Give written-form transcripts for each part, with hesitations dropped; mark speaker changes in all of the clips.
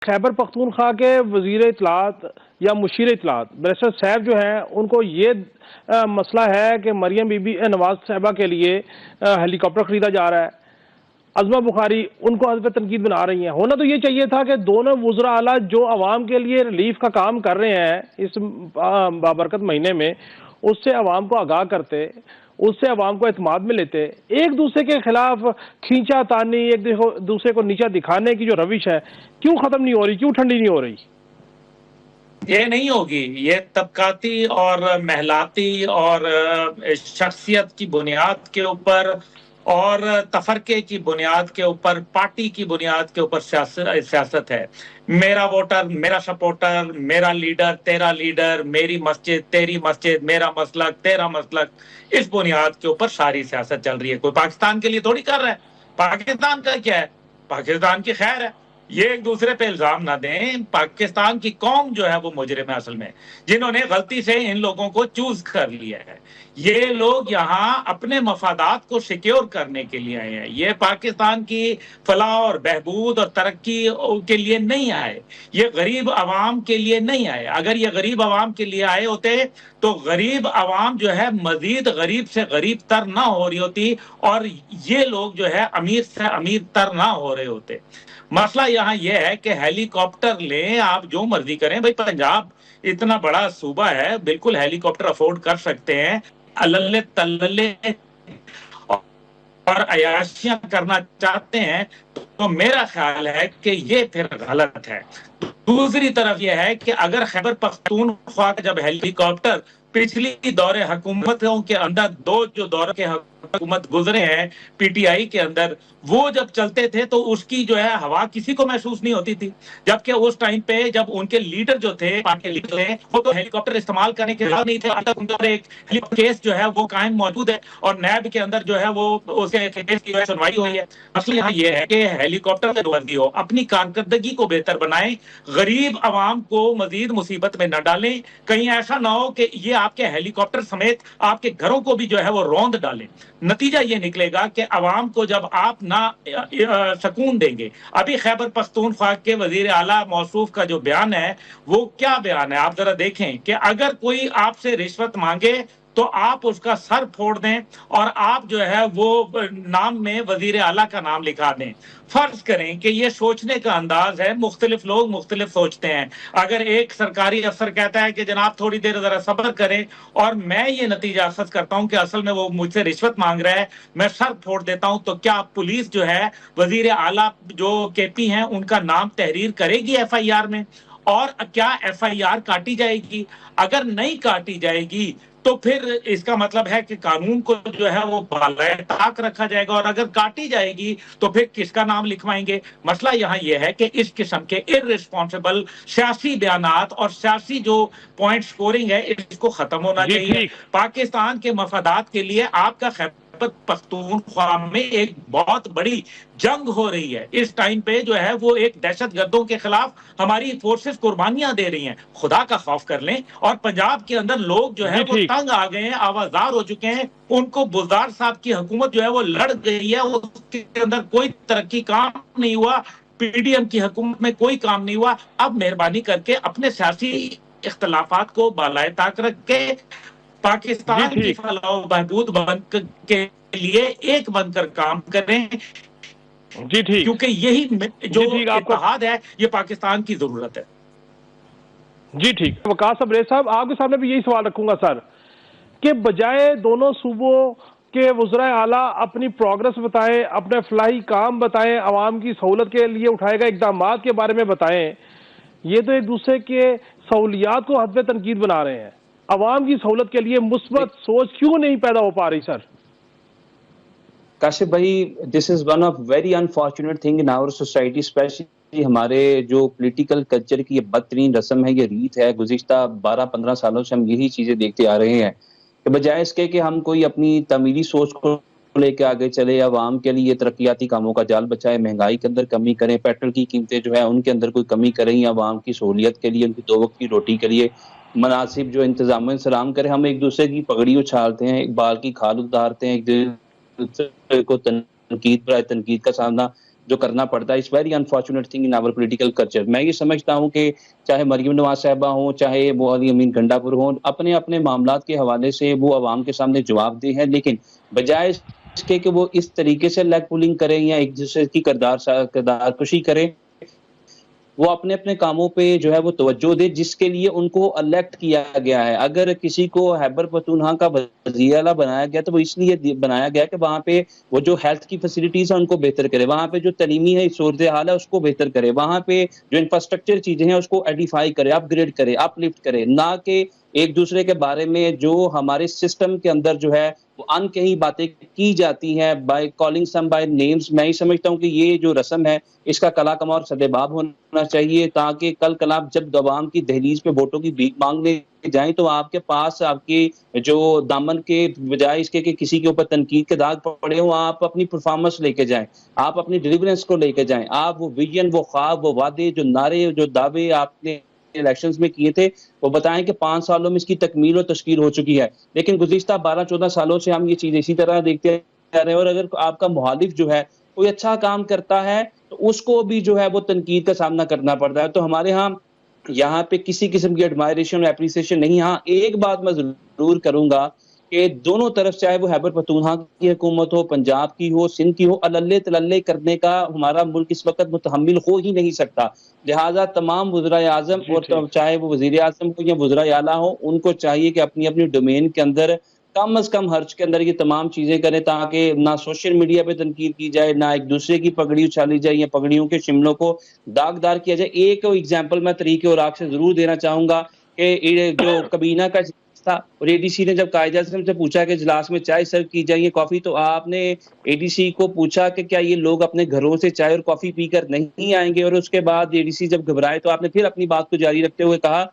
Speaker 1: खैबर पख्तूनख्वा के वजीर इत्तलात या मुशीर इत्तलात बैरिस्टर सैफ जो है उनको ये मसला है कि मरियम बीबी नवाज साहिबा के लिए हेलीकॉप्टर खरीदा जा रहा है। अज़मा बुखारी उनको हज़ब तनकीद बना रही हैं। होना तो ये चाहिए था कि दोनों वज़रा आला जो आवाम के लिए रिलीफ का काम कर रहे हैं इस बाबरकत महीने में, उससे आवाम को आगाह करते, उससे आवाम को एतमाद में लेते। एक दूसरे के खिलाफ खींचा तानी, एक दूसरे को नीचा दिखाने की जो रविश है, क्यों खत्म नहीं हो रही, क्यों ठंडी नहीं हो रही?
Speaker 2: ये नहीं होगी। ये तबकाती और महलाती और शख्सियत की बुनियाद के ऊपर और तफरके की बुनियाद के ऊपर, पार्टी की बुनियाद के ऊपर सियासत है। मेरा वोटर मेरा सपोर्टर, मेरा लीडर तेरा लीडर, मेरी मस्जिद तेरी मस्जिद, मेरा मसलक तेरा मसलक, इस बुनियाद के ऊपर सारी सियासत चल रही है। कोई पाकिस्तान के लिए थोड़ी कर रहा है। पाकिस्तान का क्या है? पाकिस्तान की खैर है। ये एक दूसरे पे इल्जाम ना दें। पाकिस्तान की कौम जो है वो मुजरिम है असल में, जिन्होंने गलती से इन लोगों को चूज कर लिया है। ये लोग यहाँ अपने मफादात को सिक्योर करने के लिए आए हैं। ये पाकिस्तान की फलाह और बहबूद और तरक्की के लिए नहीं आए। ये गरीब आवाम के लिए नहीं आए। अगर ये गरीब आवाम के लिए आए होते तो गरीब आवाम जो है मजीद गरीब से गरीब तर ना हो रही होती और ये लोग जो है अमीर से अमीर तर ना हो रहे होते। मसला यहाँ यह है कि हेलीकॉप्टर लें, आप जो मर्जी करें। भाई पंजाब इतना बड़ा सूबा है, बिल्कुल हेलीकॉप्टर अफोर्ड कर सकते हैं। अल्ले तल्ले और अयाशियां करना चाहते हैं तो मेरा ख्याल है कि ये फिर गलत है। दूसरी तरफ यह है कि अगर खैबर पख्तूनख्वा का जब हेलीकॉप्टर पिछली दौरे हुकूमतों के अंदर, दो जो दौरे के हुकूमत गुजरे हैं पीटीआई के अंदर, वो जब चलते थे तो उसकी जो है हवा किसी को महसूस नहीं होती थी। जबकि उस टाइम पे जब उनके लीडर जो थे, पार्टी के लीडर, वो तो हेलीकॉप्टर इस्तेमाल करने के लिए नहीं थे। अब तक उन पर एक हेलीकॉप्टर केस जो है वो कायम मौजूद है और नैब के अंदर जो है वो उसके केस की सुनवाई हुई है। मसला यहाँ ये है कि हेलीकॉप्टर से वर्दी हो, अपनी कारकर्दगी को बेहतर बनाएं, गरीब आवाम को मजीद मुसीबत में न डालें। कहीं ऐसा ना हो कि ये आपके हेलीकॉप्टर समेत आपके घरों को भी जो है वो रौंद डालें। नतीजा ये निकलेगा कि आवाम को जब आप ना सुकून देंगे। अभी खैबर पख्तूनख्वा के वजीर आला मौसूफ का जो बयान है वो क्या बयान है, आप जरा देखें कि अगर कोई आपसे रिश्वत मांगे तो आप उसका सर फोड़ दें और आप जो है वो नाम में वजीर आला का नाम लिखा दें। फर्ज करें कि ये सोचने का अंदाज है, मुख्तलिफ लोग मुख्तलिफ सोचते हैं। अगर एक सरकारी अफसर कहता है कि जनाब थोड़ी देर जरा सब्र करें और मैं ये नतीजा अखज़ करता हूं कि असल में वो मुझसे रिश्वत मांग रहा है, मैं सर फोड़ देता हूं, तो क्या पुलिस जो है वजीर आला जो केपी हैं उनका नाम तहरीर करेगी एफआईआर में? और क्या एफआईआर काटी जाएगी? अगर नहीं काटी जाएगी तो फिर इसका मतलब है कि कानून को जो है वो बालाए ताक रखा जाएगा, और अगर काटी जाएगी तो फिर किसका नाम लिखवाएंगे? मसला यहाँ यह है कि इस किस्म के इर्रिस्पॉन्सिबल सियासी बयानात और सियासी जो पॉइंट स्कोरिंग है इसको खत्म होना चाहिए। पाकिस्तान के मफादात के लिए आपका खैबर पख्तूनख्वा में एक बहुत बड़ी जंग हो रही है। इस टाइम पे जो है वो एक दहशतगर्दों के खिलाफ हमारी फोर्सेस कुर्बानियां दे रही हैं। खुदा का खौफ कर लें। और पंजाब के अंदर लोग जो है वो तंग आ गए हैं, आवाजार हो चुके हैं। उनको बुज़दार साहब की हुकूमत जो है वो लड़ गई है, उसके अंदर कोई तरक्की काम नहीं हुआ, पीडीएम की हुकूमत में कोई काम नहीं हुआ। अब मेहरबानी करके अपने सियासी इख्तलाफात को बालाए ताक रख के पाकिस्तान की फलाह बहबूद के लिए एक बनकर काम करें।
Speaker 1: जी ठीक,
Speaker 2: क्योंकि यही जो इत्तेहाद है ये पाकिस्तान की जरूरत है।
Speaker 1: जी ठीक। वकास सबरेज साहब, आपके सामने भी यही सवाल रखूंगा सर, कि बजाय दोनों सूबों के वज़रा आला अपनी प्रोग्रेस बताएं, अपने फलाही काम बताएं, आवाम की सहूलत के लिए उठाए गए इकदाम के बारे में बताएं, ये तो एक दूसरे के सहूलियात को हद तनकीद बना रहे हैं। आवाम की सहूलत के लिए मुस्बत सोच क्यों नहीं पैदा हो पा रही सर?
Speaker 3: काशिफ भाई, this is one of very unfortunate thing in our society, specially हमारे जो पॉलिटिकल कल्चर की ये बदतरीन रस्म है, ये रीत है। गुज़िश्ता 12-15 सालों से हम यही चीजें देखते आ रहे हैं कि बजाय इसके कि हम कोई अपनी तमीरी सोच को लेके आगे चले, आवाम के लिए तरक्याती कामों का जाल बचाए, महंगाई के अंदर कमी करें, पेट्रोल की कीमतें जो है उनके अंदर कोई कमी करें, या आवाम की सहूलियत के लिए, उनकी 2 वक्त की रोटी के लिए मुनासिब जो इंतजाम इंतजाम करें। हम एक दूसरे की पगड़ी उछालते हैं, एक बाल की खाल उतारते हैं, एक दूसरे को तनकीद पर तनकीद का सामना जो करना पड़ता है। It's very unfortunate thing in our political culture. मैं ये समझता हूँ कि चाहे मरियम नवाज साहिबा हों, चाहे वो अली अमीन गंडापुर हों, अपने अपने मामलात के हवाले से वो आवाम के सामने जवाबदेह है, लेकिन बजाय इसके कि वो इस तरीके से लेग पुलिंग करें या एक दूसरे की किरदारकशी करें, वो अपने अपने कामों पे जो है वो तवज्जो दे जिसके लिए उनको इलेक्ट किया गया है। अगर किसी को खैबर पख्तूनख्वा का वज़ीर आला बनाया गया तो वो इसलिए बनाया गया कि वहाँ पे वो जो हेल्थ की फैसिलिटीज़ है उनको बेहतर करे, वहाँ पे जो तलीमी है सूरत हाल है उसको बेहतर करे, वहाँ पे जो इंफ्रास्ट्रक्चर चीज़ें हैं उसको एडिफाई करे, अपग्रेड करे, अपलिफ्ट करे, ना कि एक दूसरे के बारे में जो हमारे सिस्टम के अंदर जो है वो अनकही बातें की जाती हैं by calling some by names. मैं ही समझता हूँ कि ये जो रस्म है इसका कला कमा और सदेबाब होना चाहिए, ताकि कल कलाम जब अवाम की दहलीज पे वोटों की भीख मांगने जाएं तो आपके पास आपके जो दामन के बजाय इसके कि किसी के ऊपर तनकीद के दाग पड़े हो, आप अपनी परफॉर्मेंस लेके जाएं, आप अपनी डिलीवरेंस को लेके जाएं, आप वो विजन, वो ख्वाब, वो वादे, जो नारे, जो दावे आपने इलेक्शंस में किए थे वो बताएं कि 5 सालों में इसकी तकमील और तश्कील हो चुकी है। लेकिन गुज़िश्ता 12-14 सालों से हम ये चीज़ इसी तरह देखते आ रहे हैं, और अगर आपका मुखालिफ जो है कोई अच्छा काम करता है तो उसको भी जो है वो तनकीद का सामना करना पड़ता है। तो हमारे यहाँ पे किसी किस्म की एडमायरेशन और एप्रिसिएशन नहीं। हाँ, एक बात मैं ज़रूर करूँगा कि दोनों तरफ, चाहे वो खैबर पख्तूनख्वा की हुकूमत हो, पंजाब की हो, सिंध की हो, अल्ले तल्ले करने का हमारा मुल्क इस वक्त मुतहम्मिल हो ही नहीं सकता। लिहाजा तमाम वज़राए आज़म और चाहे वो वज़ीर आज़म हो या वज़राए आला हो, उनको चाहिए कि अपनी अपनी डोमेन के अंदर कम अज़ कम खर्च के अंदर ये तमाम चीज़ें करें, ताकि ना सोशल मीडिया पे तनकीद की जाए, ना एक दूसरे की पगड़ी उछाली जाए या पगड़ियों के शिमलों को दागदार किया जाए। एक एग्जाम्पल मैं तरीके और आग से ज़रूर देना चाहूँगा कि जो कबीना का था और एडीसी ने जब कायद-ए-आज़म से पूछा कि इजलास में चाय सर्व की जाए या कॉफी, तो आपने एडीसी को पूछा कि क्या ये लोग अपने घरों से चाय और कॉफी पीकर नहीं आएंगे, और उसके बाद एडीसी जब घबराए तो आपने फिर अपनी बात को जारी रखते हुए कहा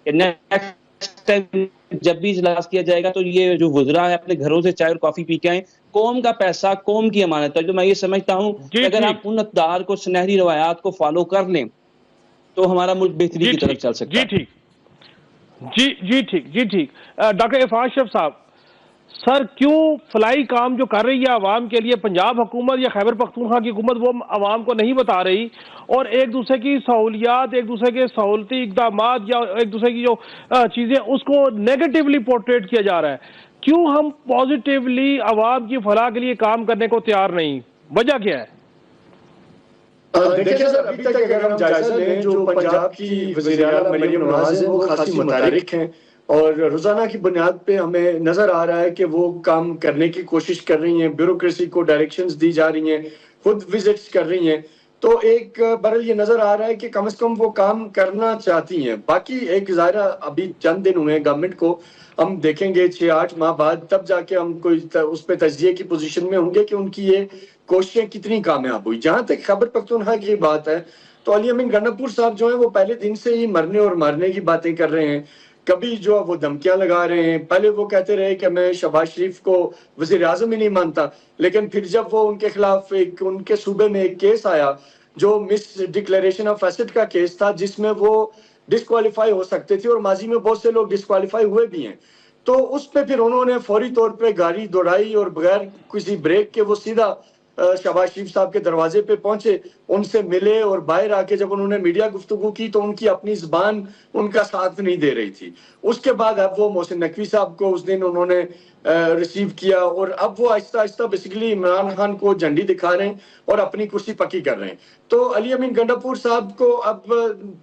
Speaker 3: कि नेक्स्ट टाइम जब भी इजलास किया जाएगा तो ये जो वज़रा है अपने घरों से चाय और कॉफी पी के आए। कौम का पैसा कौम की अमानत है। तो मैं ये समझता हूँ कि अगर आप उन अक़दार को, सुनहरी रवायात को फॉलो कर लें तो हमारा मुल्क बेहतरी की तरफ चल सकता है।
Speaker 1: जी ठीक। डॉक्टर इरफान अशरफ साहब, सर क्यों फलाई काम जो कर रही है आवाम के लिए पंजाब हुकूमत या खैबर पख्तूनख्वा की हुकूमत वो आवाम को नहीं बता रही, और एक दूसरे की सहूलियात, एक दूसरे के सहूलती इक़दामात या एक दूसरे की जो चीज़ें उसको नेगेटिवली पोर्ट्रेट किया जा रहा है? क्यों हम पॉजिटिवली आवाम की फलाह के लिए काम करने को तैयार नहीं? वजह क्या है?
Speaker 4: देखिए सर, अभी तक अगर हम जायजा लें, जो पंजाब की वज़ीर आला मरियम नवाज है वो खासी मुतारिक हैं, और रोजाना की बुनियाद पे हमें नजर आ रहा है कि वो काम करने की कोशिश कर रही हैं, ब्यूरोक्रेसी को डायरेक्शंस दी जा रही हैं, खुद विजिट्स कर रही हैं। तो एक बरल ये नजर आ रहा है कि कम से कम वो काम करना चाहती हैं। बाकी एक ज़ाहिरा अभी चंद दिन हुए गवर्नमेंट को, हम देखेंगे 6-8 माह बाद तब जाके हम कोई उस पर तज्जिए की पोजीशन में होंगे कि उनकी ये कोशिशें कितनी कामयाब हुई। जहां तक खैबर पख्तूनख्वा की बात है तो अली अमीन गंडापुर साहब जो है वो पहले दिन से ही मरने और मारने की बातें कर रहे हैं। कभी जो वो धमकियां लगा रहे हैं, पहले वो कहते रहे कि मैं शहबाज शरीफ को वजीर आजम ही नहीं मानता, लेकिन फिर जब वो उनके खिलाफ एक उनके सूबे में एक केस आया जो मिस डिक्लेरेशन ऑफ एसेट का केस था, जिसमें वो डिस्क्वालीफाई हो सकते थे और माजी में बहुत से लोग डिस्क्वालीफाई हुए भी हैं, तो उस पर फिर उन्होंने फौरी तौर पे गाड़ी दौड़ाई और बगैर किसी ब्रेक के वो सीधा शहबाज शरीफ साहब के दरवाजे पे पहुंचे, उनसे मिले, और बाहर आके जब उन्होंने मीडिया गुफ्तगू की तो उनकी अपनी जुबान उनका साथ नहीं दे रही थी। उसके बाद अब वो मोहसिन नकवी साहब को उस दिन उन्होंने रिसीव किया, और अब वो आहिस्ता आहिस्ता बेसिकली इमरान खान को झंडी दिखा रहे हैं और अपनी कुर्सी पक्की कर रहे हैं। तो अली अमीन गंडापुर साहब को अब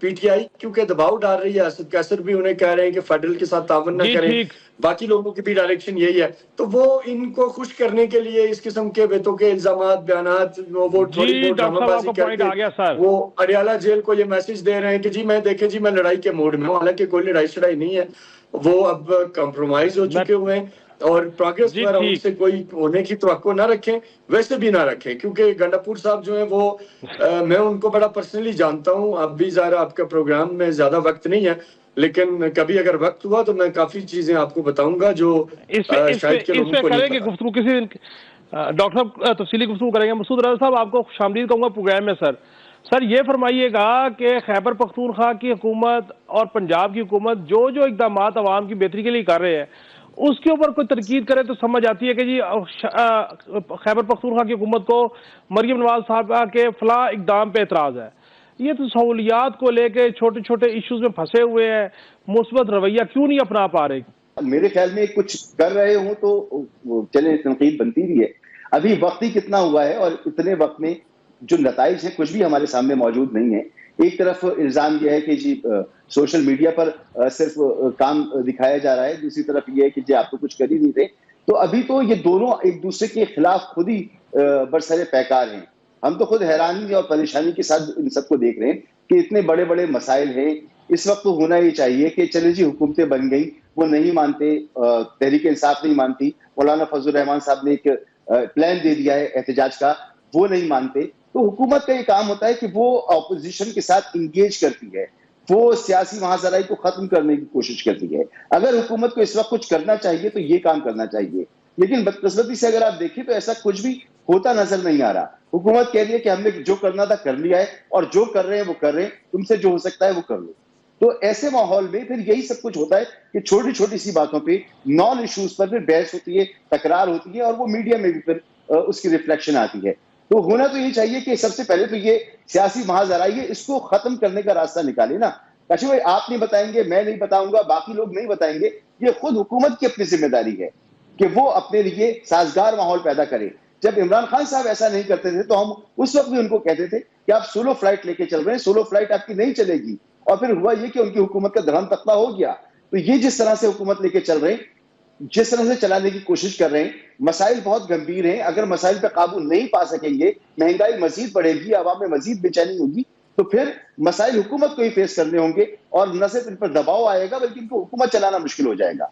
Speaker 4: पीटीआई क्योंकि दबाव डाल रही है, असद कैसर भी उन्हें कह रहे हैं कि फेडरल के साथ तावन न करें, बाकी लोगों की भी डायरेक्शन यही है, तो वो इनको खुश करने के लिए इस किस्म के बेतों के इल्जामात, बयानात, वो थोड़ी बहुत ड्रामाबाजी करके वो अडियाला जेल को ये मैसेज दे रहे हैं कि जी मैं देखें जी मैं लड़ाई के मूड में हूँ, हालांकि कोई लड़ाई शड़ाई नहीं है। वो अब कॉम्प्रोमाइज हो चुके हुए हैं और प्रोग्रेस पर उनसे कोई होने की तवक्को ना रखें, वैसे भी ना रखें, क्योंकि गंडापुर साहब जो है वो मैं उनको बड़ा पर्सनली जानता हूँ। अब भी ज़रा आपका प्रोग्राम में ज्यादा वक्त नहीं है, लेकिन कभी अगर वक्त हुआ तो मैं काफी चीजें आपको बताऊंगा जो शायद के लोगों को नहीं पता।
Speaker 1: गुफ्तगू किसी दिन डॉक्टर साहब तफसीली गुफ्तगू करेंगे। मसूद रज़ा साहब, आपको खुशामदीद कहूँगा प्रोग्राम में। सर ये फरमाइएगा कि खैबर पख्तूनख्वा की हुकूमत और पंजाब की हुकूमत जो जो इक़दामात अवाम की बेहतरी के लिए कर रहे हैं, उसके ऊपर कोई तनकीद करे तो समझ आती है कि जी खैबर पख्तूनख्वा की हुकूमत को मरियम नवाज साहबा के फला इकदाम पे एतराज है। ये तो सहूलियात को लेके छोटे छोटे इश्यूज में फंसे हुए हैं, मुस्बत रवैया क्यों नहीं अपना पा रहे?
Speaker 5: मेरे ख्याल में कुछ कर रहे हूं तो चले तनकीद बनती भी है। अभी वक्त ही कितना हुआ है और इतने वक्त में जो नताइज है कुछ भी हमारे सामने मौजूद नहीं है। एक तरफ इल्जाम यह है कि जी सोशल मीडिया पर सिर्फ काम दिखाया जा रहा है, दूसरी तरफ यह है कि जी आप तो कुछ कर ही नहीं रहे। तो अभी तो ये दोनों एक दूसरे के खिलाफ खुद ही बरसरे पैकार हैं। हम तो खुद हैरानी और परेशानी के साथ इन सबको देख रहे हैं कि इतने बड़े बड़े मसाइल हैं। इस वक्त तो होना ही चाहिए कि चले जी हुकूमतें बन गई, वो नहीं मानते, तहरीक इंसाफ नहीं मानती, मौलाना फजल रहमान साहब ने एक प्लान दे दिया है एहतजाज का, वो नहीं मानते। तो हुकूमत का ये काम होता है कि वो अपोजिशन के साथ इंगेज करती है, वो सियासी महाजराई को खत्म करने की कोशिश करती है। अगर हुकूमत को इस वक्त कुछ करना चाहिए तो ये काम करना चाहिए, लेकिन बदकिस्मती से अगर आप देखें तो ऐसा कुछ भी होता नजर नहीं आ रहा। हुकूमत कह रही है कि हमने जो करना था कर लिया है और जो कर रहे हैं वो कर रहे हैं, तुमसे जो हो सकता है वो कर लो। तो ऐसे माहौल में फिर यही सब कुछ होता है कि छोटी छोटी सी बातों पे, नॉन इश्यूज पर फिर बहस होती है, तकरार होती है और वो मीडिया में भी फिर उसकी रिफ्लेक्शन आती है। तो होना तो ये चाहिए कि सबसे पहले तो ये सियासी महाजराई है, इसको खत्म करने का रास्ता निकाले ना। काशिफ भाई आप नहीं बताएंगे, मैं नहीं बताऊंगा, बाकी लोग नहीं बताएंगे, ये खुद हुकूमत की अपनी जिम्मेदारी है कि वो अपने लिए साजगार माहौल पैदा करे। जब इमरान खान साहब ऐसा नहीं करते थे तो हम उस वक्त भी उनको कहते थे कि आप सोलो फ्लाइट लेके चल रहे हैं, सोलो फ्लाइट आपकी नहीं चलेगी। और फिर हुआ ये कि उनकी हुकूमत का धर्म तख्ता हो गया। तो ये जिस तरह से हुकूमत लेके चल रहे हैं, जिस तरह से चलाने की कोशिश कर रहे हैं, मसाइल बहुत गंभीर हैं। अगर मसाइल पे काबू नहीं पा सकेंगे, महंगाई मजीद बढ़ेगी, आवाम में मजीद बेचैनी होगी, तो फिर मसाइल हुकूमत को ही फेस करने होंगे और न सिर्फ इन पर दबाव आएगा बल्कि इनको हुकूमत चलाना मुश्किल हो जाएगा।